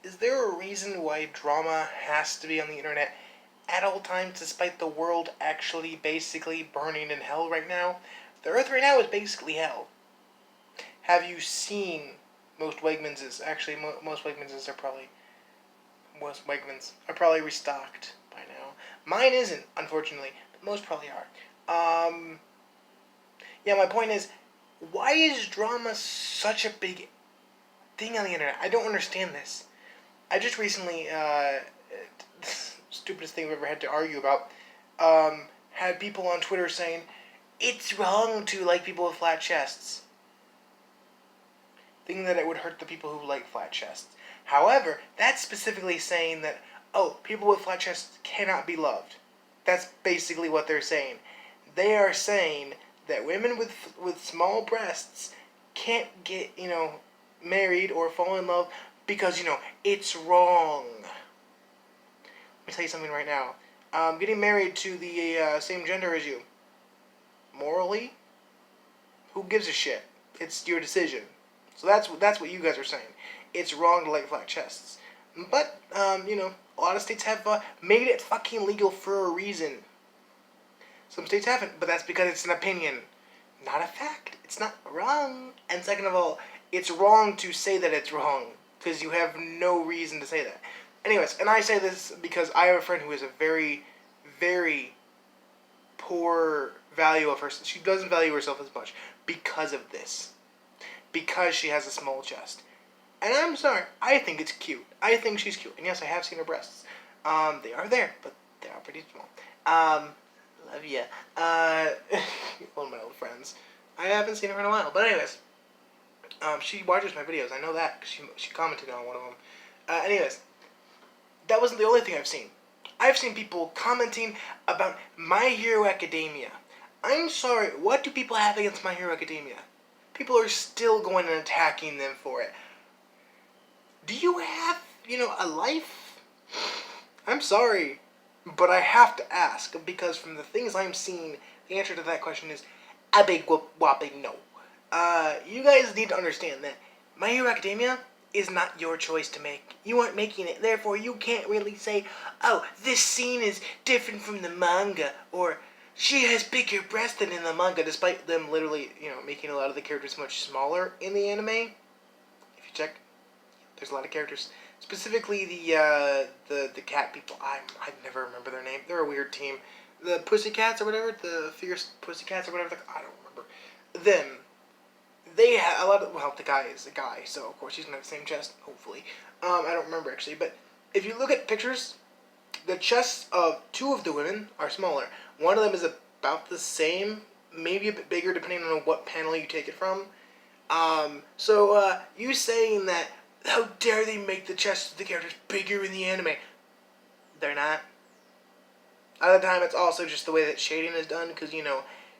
is there a reason why drama has to be on the internet at all times, despite the world actually basically burning in hell right now? The Earth right now is basically hell. Have you seen most Wegmanses? Actually, most Wegmanses are probably restocked by now. Mine isn't, unfortunately, but most probably are. Yeah, my point is, why is drama such a big thing on the internet? I don't understand this. I just recently, stupidest thing I've ever had to argue about, had people on Twitter saying, it's wrong to like people with flat chests. Thinking that it would hurt the people who like flat chests. However, that's specifically saying that, oh, people with flat chests cannot be loved. That's basically what they're saying. They are saying that women with small breasts can't get, married or fall in love because, it's wrong. Let me tell you something right now. Getting married to the same gender as you, morally, who gives a shit? It's your decision. So that's what you guys are saying. It's wrong to like flat chests. But, a lot of states have made it fucking legal for a reason. Some states haven't, but that's because it's an opinion, not a fact. It's not wrong. And second of all, it's wrong to say that it's wrong, because you have no reason to say that. Anyways, and I say this because I have a friend who is a very, very poor value of herself. She doesn't value herself as much because of this. Because she has a small chest. And I'm sorry, I think it's cute. I think she's cute. And yes, I have seen her breasts. They are there, but they are pretty small. Love ya. One of my old friends. I haven't seen her in a while. But anyways, she watches my videos. I know that because she commented on one of them. Anyways, that wasn't the only thing I've seen. I've seen people commenting about My Hero Academia. I'm sorry, what do people have against My Hero Academia? People are still going and attacking them for it. Do you have, a life? I'm sorry, but I have to ask, because from the things I'm seeing, the answer to that question is a big whopping no. You guys need to understand that My Hero Academia is not your choice to make. You aren't making it, therefore you can't really say, oh, this scene is different from the manga, or she has bigger breasts than in the manga, despite them literally, making a lot of the characters much smaller in the anime. If you check, there's a lot of characters. Specifically the cat people. I never remember their name. They're a weird team. The Pussycats or whatever, the Fierce Pussycats or whatever. I don't remember. Them. They have a lot of. Well, the guy is a guy, so of course he's gonna have the same chest. Hopefully, I don't remember actually. But if you look at pictures, the chests of two of the women are smaller. One of them is about the same, maybe a bit bigger, depending on what panel you take it from. So you saying that, how dare they make the chests of the characters bigger in the anime? They're not. Other time, it's also just the way that shading is done, because,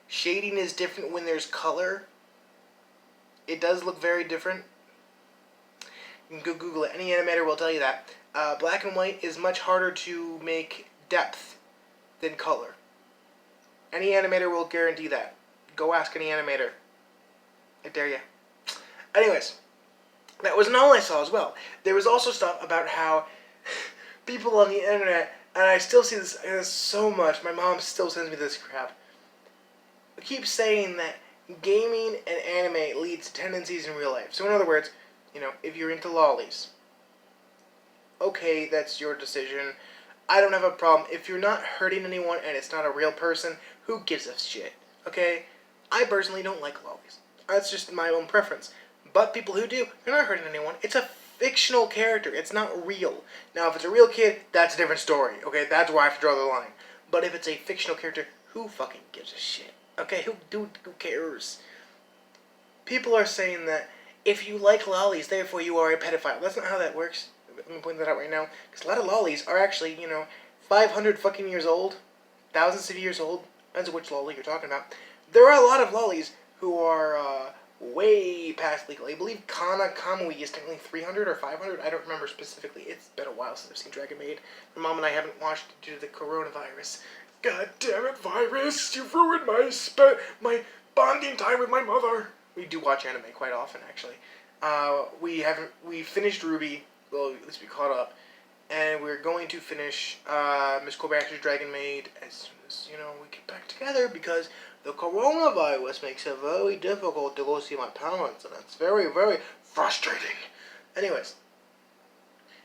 shading is different when there's color. It does look very different. You can go Google it. Any animator will tell you that. Black and white is much harder to make depth than color. Any animator will guarantee that. Go ask any animator. I dare you. Anyways, that wasn't all I saw as well. There was also stuff about how people on the internet, and I still see this so much, my mom still sends me this crap, keep saying that gaming and anime leads to tendencies in real life. So in other words, if you're into lollies, okay, that's your decision. I don't have a problem. If you're not hurting anyone and it's not a real person, who gives a shit? Okay? I personally don't like lollies. That's just my own preference. But people who do, they're not hurting anyone. It's a fictional character. It's not real. Now, if it's a real kid, that's a different story. Okay? That's where I have to draw the line. But if it's a fictional character, who fucking gives a shit? Okay? Who cares? People are saying that if you like lollies, therefore you are a pedophile. That's not how that works. Let me point that out right now. Because a lot of lollies are actually, 500 fucking years old. Thousands of years old. Depends on which lolly you're talking about. There are a lot of lollies who are way past legal. I believe Kana Kamui is technically 300 or 500. I don't remember specifically. It's been a while since I've seen Dragon Maid. My mom and I haven't watched it due to the coronavirus. God damn it, virus! You ruined my bonding time with my mother. We do watch anime quite often, actually. We finished Ruby well, at least be caught up. And we're going to finish Miss Corbax's Dragon Maid as soon as, we get back together, because the coronavirus makes it very difficult to go see my parents, and it's very, very frustrating. Anyways,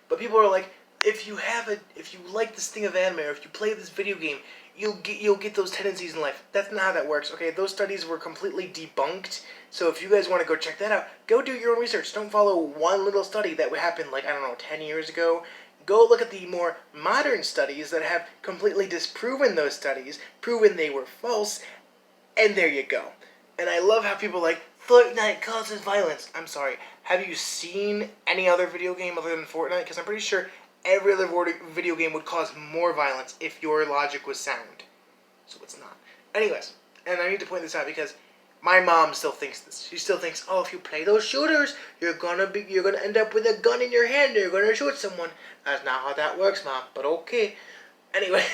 but people are like, if you like this thing of anime, or if you play this video game, you'll get those tendencies in life. That's not how that works. Okay, those studies were completely debunked. So if you guys want to go check that out, go do your own research. Don't follow one little study that happened 10 years ago. Go look at the more modern studies that have completely disproven those studies, proven they were false, and there you go. And I love how people are like, Fortnite causes violence. I'm sorry. Have you seen any other video game other than Fortnite? Because I'm pretty sure every other video game would cause more violence if your logic was sound. So it's not. Anyways, and I need to point this out because my mom still thinks this. She still thinks, oh, if you play those shooters, you're gonna end up with a gun in your hand and you're gonna shoot someone. That's not how that works, Mom, but okay. Anyways,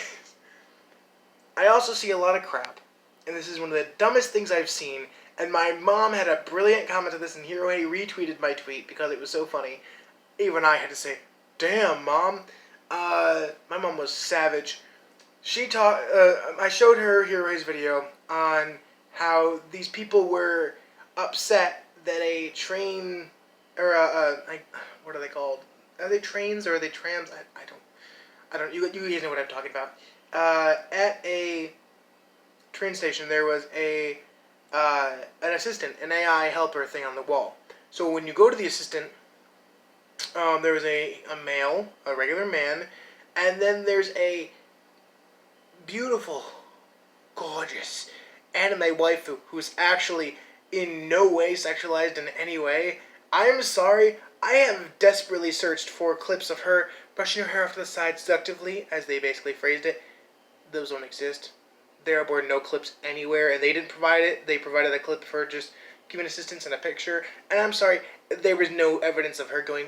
I also see a lot of crap, and this is one of the dumbest things I've seen, and my mom had a brilliant comment to this, and Hiroe retweeted my tweet because it was so funny. Even I had to say, damn, Mom. My mom was savage. I showed her Hiroe's video on how these people were upset that a train, or what are they called? Are they trains or are they trams? I don't. You guys know what I'm talking about. At a train station, there was an assistant, an AI helper thing on the wall. So when you go to the assistant, there was a male, a regular man, and then there's a beautiful, gorgeous anime waifu who's actually in no way sexualized in any way. I am sorry, I have desperately searched for clips of her brushing her hair off to the side seductively, as they basically phrased it. Those don't exist. There were no clips anywhere, and they didn't provide it. They provided a clip of her just giving assistance and a picture, and I'm sorry, there was no evidence of her going,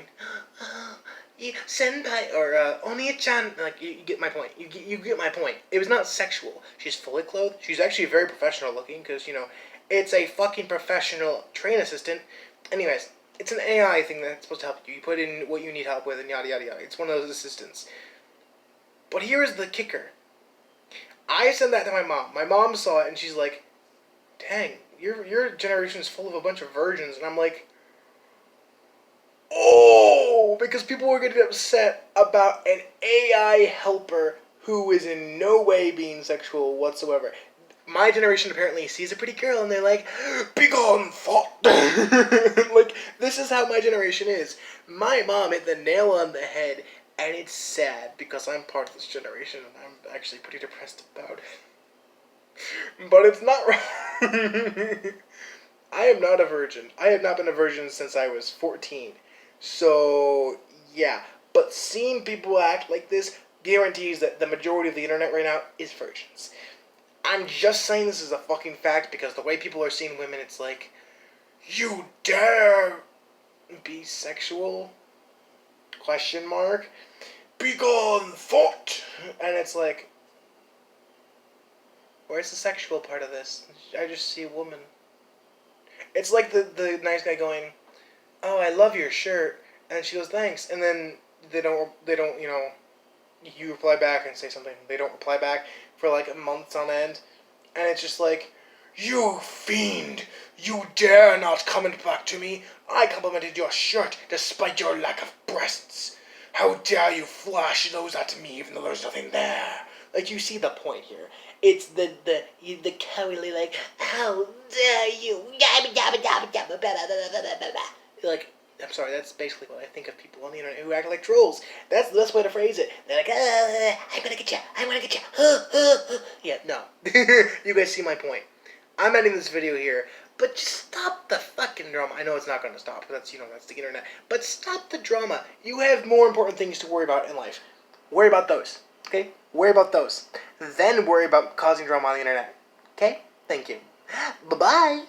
senpai, or Oni-chan. Like, you get my point. You get my point. It was not sexual. She's fully clothed. She's actually very professional looking, because, it's a fucking professional train assistant. Anyways, it's an AI thing that's supposed to help you. You put in what you need help with, and yada yada yada. It's one of those assistants. But here's the kicker. I sent that to my mom. My mom saw it, and she's like, dang, your generation is full of a bunch of virgins. And I'm like, oh, because people were getting upset about an AI helper who is in no way being sexual whatsoever. My generation apparently sees a pretty girl and they're like, begone thought. Like, this is how my generation is. My mom hit the nail on the head, and it's sad because I'm part of this generation and I'm actually pretty depressed about it. But it's not right. I am not a virgin. I have not been a virgin since I was 14. So, yeah. But seeing people act like this guarantees that the majority of the internet right now is virgins. I'm just saying this is a fucking fact because the way people are seeing women, it's like, you dare be sexual? Question mark. Begone thought. And it's like, where's the sexual part of this? I just see a woman. It's like the nice guy going, oh, I love your shirt. And she goes, thanks. And then they don't, you reply back and say something. They don't reply back for like months on end. And it's just like, you fiend! You dare not comment back to me! I complimented your shirt despite your lack of breasts! How dare you flash those at me even though there's nothing there? Like, you see the point here. It's the cowardly, like, how dare you! Like, I'm sorry, that's basically what I think of people on the internet who act like trolls. That's the best way to phrase it. They're like, I'm gonna get you, Yeah, no. You guys see my point. I'm ending this video here, but just stop the fucking drama. I know it's not gonna stop, that's, that's the internet. But stop the drama. You have more important things to worry about in life. Worry about those, okay? Worry about those. Then worry about causing drama on the internet, okay? Thank you. Bye-bye.